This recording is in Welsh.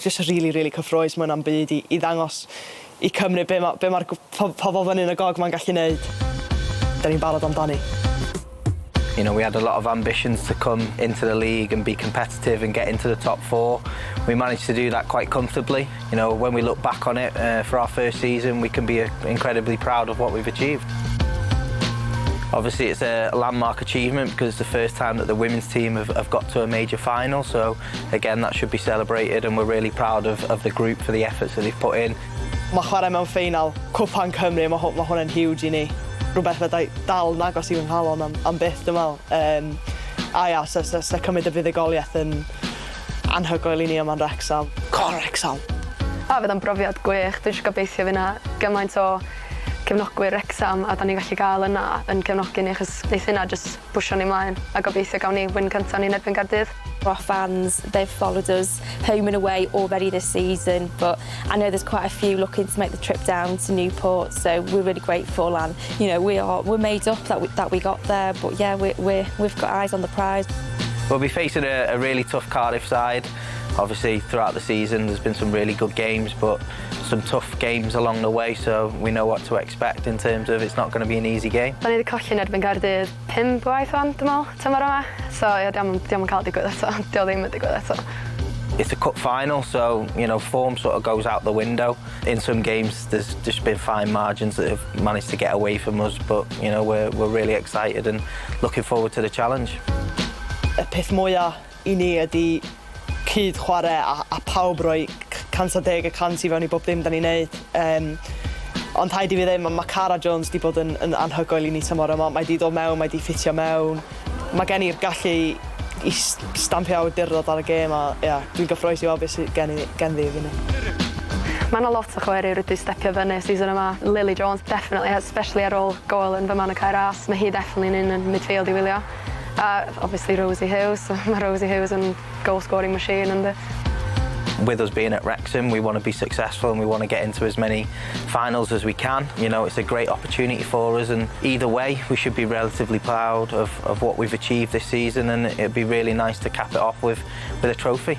jyst really cyffroes mewn am byd i ddangos i Cymru be mae'r pobl fan hyn y gog ma'n gallu neud. Da ni'n barod amdani. You know, we had a lot of ambitions to come into the league and be competitive and get into the top 4. We managed to do that quite comfortably. You know, when we look back on it for our first season, we can be incredibly proud of what we've achieved. Obviously, it's a landmark achievement because it's the first time that the women's team have got to a major final. So, again, that should be celebrated, and we're really proud of the group for the efforts that they've put in. Mae chwarae mewn ffeinal Cwpan Cymru, mae hwnna'n huge i ni. Rhywbeth fydda dal yn agos i'w nghalon am byth, dwi'n meddwl. A ia, sy'n cymryd y fuddugoliaeth yn anhygoel i ni yma'n Wrecsam. Wrecsam! Fydd yn brofiad gwych. Dwi'n gobeithio fydd yna gymaint o cefnogwyr Wrecsam a da ni'n gallu gael yna yn cefnogi ni, achos wneith hynna jyst bwysio ni ymlaen a gobeithio gawn ni win cyntaf ni'n erbyn Caerdydd. Our fans, they've followed us home and away already this season, but I know there's quite a few looking to make the trip down to Newport, so we're really grateful, and you know we're made up that we got there, but yeah, we've got eyes on the prize. We'll be facing a really tough Cardiff side. Obviously, throughout the season, there's been some really good games, but some tough games along the way, so we know what to expect in terms of it's not going to be an easy game. Da ni wedi colli'n erbyn Caerdydd 5 gwaith o'n, dwi'n meddwl, tymor yma. So, ie, diolch yn cael digwydd eto. Diolch ddim yn digwydd eto. It's a cup final, so, you know, form sort of goes out the window. In some games, there's just been fine margins that have managed to get away from us, but, you know, we're really excited and looking forward to the challenge. Y peth mwyaf i ni ydi cyd chwarae a pawb roi 110% i fewn i bob dim da ni'n neud. Ond haid i fi ddim, mae Cara Jones di bod yn anhygoel i ni tymor yma. Mae di dod mewn, mae di ffitio mewn. Mae gen i'r gallu i stampio awdurdod ar y gêm a dwi'n gyffroes i weld beth sydd gen ddi fi ni. Mae yna lot o chwerir wedi stepio fyny season yma. Lily Jones, definitely, especially ar ôl gol yn fy man y cael ras. Mae hi definitely yn midfield i wylio. Obviously Rosie Hughes, mae Rosie Hughes yn goal-scoring machine. With us being at Wrexham, we want to be successful and we want to get into as many finals as we can. You know, it's a great opportunity for us, and either way, we should be relatively proud of what we've achieved this season, and it'd be really nice to cap it off with a trophy.